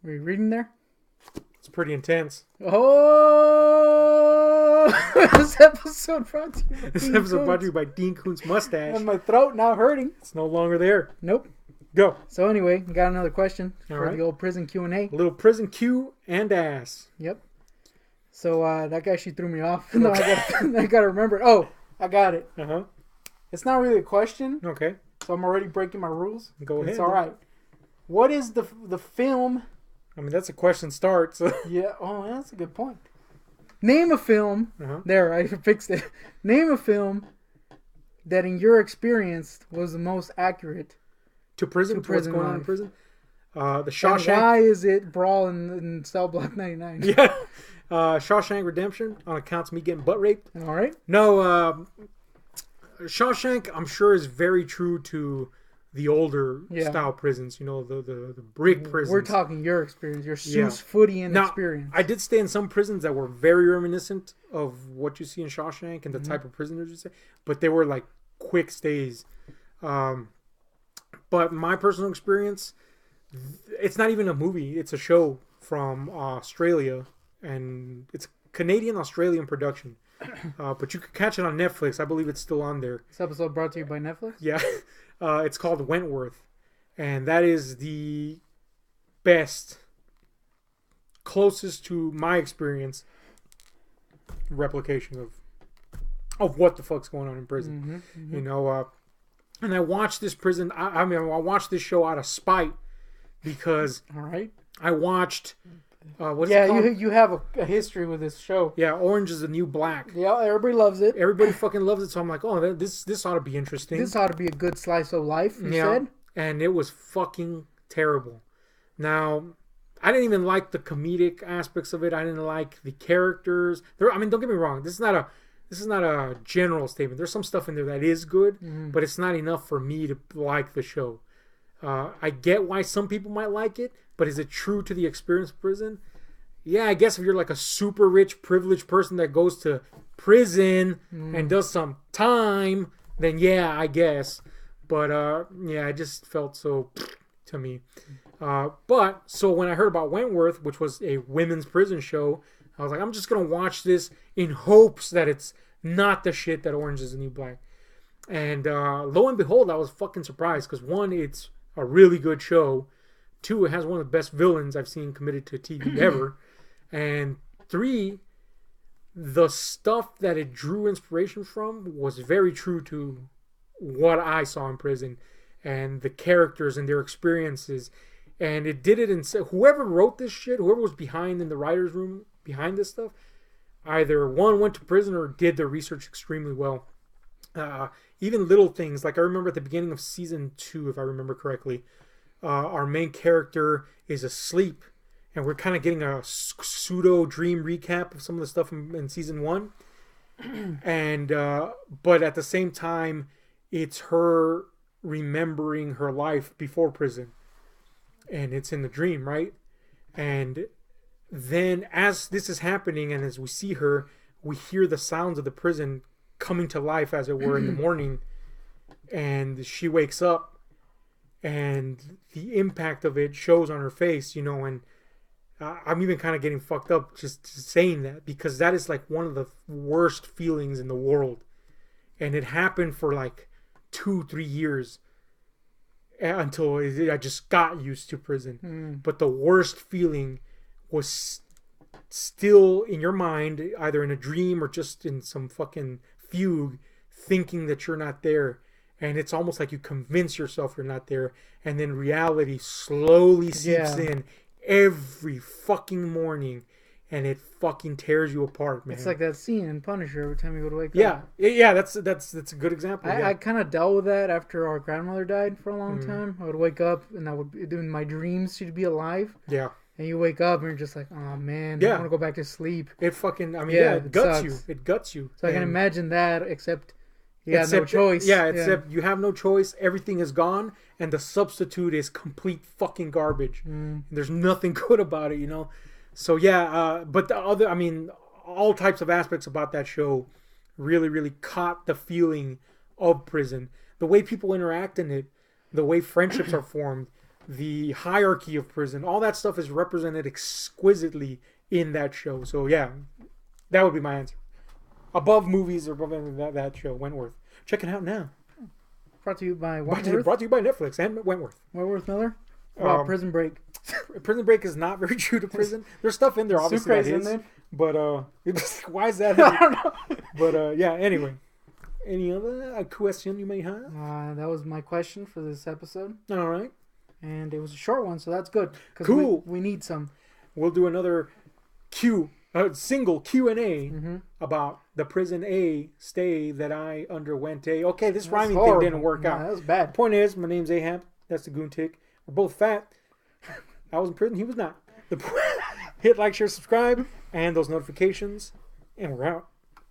Were you reading there? It's pretty intense. Oh! This episode brought to you by This Dean episode brought Koontz. to you by Dean Koontz mustache. And my throat now hurting. It's no longer there. Nope. Go. So anyway, we got another question All for right. the old prison Q&A. A little prison Q and ass. Yep. So that guy, she threw me off. No, I got to remember. Oh, I got it. Uh-huh. It's not really a question, Okay. so I'm already breaking my rules. Go ahead. It's all right. What is the film? I mean, that's a question start. So. Yeah. Oh, that's a good point. Name a film. Uh-huh. There, I fixed it. Name a film that, in your experience, was the most accurate To prison? To To prison what's going on in life. prison? The And Shawshank. why is it Brawl in Cell Block 99? Yeah. Shawshank Redemption on accounts of me getting butt raped. All right. No, Shawshank, I'm sure, is very true to the older style prisons. You know, the brick prisons. We're talking your experience, your Yeah. Seuss Footian Now, experience. I did stay in some prisons that were very reminiscent of what you see in Shawshank and the type of prisoners you say, but they were like quick stays. But my personal experience, it's not even a movie; it's a show from Australia, and it's a Canadian-Australian production. But you could catch it on Netflix. I believe it's still on there. This episode brought to you by Netflix. Yeah, it's called Wentworth, and that is the best, closest to my experience, replication of what the fuck's going on in prison. You know, and I watched this prison. I watched this show out of spite because All right. I watched. What's it called? you have a history with this show. Yeah, Orange is the New Black. Yeah, everybody loves it. Everybody fucking loves it, so I'm like, oh, this ought to be interesting. This ought to be a good slice of life, you Yeah, said? and it was fucking terrible. Now, I didn't even like the comedic aspects of it. I didn't like the characters. I mean, don't get me wrong. This is not a general statement. There's some stuff in there that is good, but it's not enough for me to like the show. I get why some people might like it, but is it true to the experience of prison? Yeah, I guess if you're like a super rich, privileged person that goes to prison and does some time, then yeah, I guess. But yeah, it just felt so to me. But so when I heard about Wentworth, which was a women's prison show, I was like, I'm just gonna watch this in hopes that it's not the shit that Orange is the New Black. And lo and behold, I was fucking surprised because one, it's a really good show. Two, it has one of the best villains I've seen committed to TV ever. And three, the stuff that it drew inspiration from was very true to what I saw in prison and the characters and their experiences. And it did it in... Whoever wrote this shit, whoever was behind in the writer's room behind this stuff, either one, went to prison or did their research extremely well. Even little things, like I remember at the beginning of season 2, if I remember correctly, our main character is asleep, and we're kind of getting a pseudo dream recap of some of the stuff in season 1. And but at the same time, it's her remembering her life before prison, and it's in the dream, right? And then as this is happening, and as we see her, we hear the sounds of the prison coming to life, as it were, in the morning, and she wakes up, and the impact of it shows on her face, you know. And I'm even kind of getting fucked up just saying that, because that is like one of the worst feelings in the world, and it happened for like 2-3 years until I just got used to prison. But the worst feeling was still in your mind, either in a dream or just in some fucking fugue, thinking that you're not there. And it's almost like you convince yourself you're not there, and then reality slowly seeps in every fucking morning, and it fucking tears you apart, man. It's like that scene in Punisher every time you go to wake up. Yeah, that's a good example. I kind of dealt with that after our grandmother died for a long time. I would wake up, and I would do in my dreams she'd be alive. Yeah. And you wake up and you're just like, oh man, I want to go back to sleep. It fucking, I mean, it guts sucks. you. It guts you. So I can imagine that, except you have no choice. Except you have no choice. Everything is gone, and the substitute is complete fucking garbage. There's nothing good about it, you know? So yeah, but the other, I mean, all types of aspects about that show really, really caught the feeling of prison. The way people interact in it, the way friendships are formed, the hierarchy of prison. All that stuff is represented exquisitely in that show. So yeah, that would be my answer. Above movies or above that show, Wentworth. Check it out now. Brought to you by Wentworth. Brought to you by Netflix and Wentworth. Wentworth Miller. Prison Break. Prison Break is not very true to prison. There's stuff in there, obviously, that is. But why is that? I don't know. But yeah, anyway. Any other question you may have? That was my question for this episode. All right. And it was a short one, so that's good. Cool. We need some. We'll do another single Q&A about the prison A stay that I underwent. Okay, this rhyming thing didn't work out. That was bad. Point is, my name's Ahab. That's the Goon Tick. We're both fat. I was in prison. He was not. Hit like, share, subscribe, and those notifications. And we're out.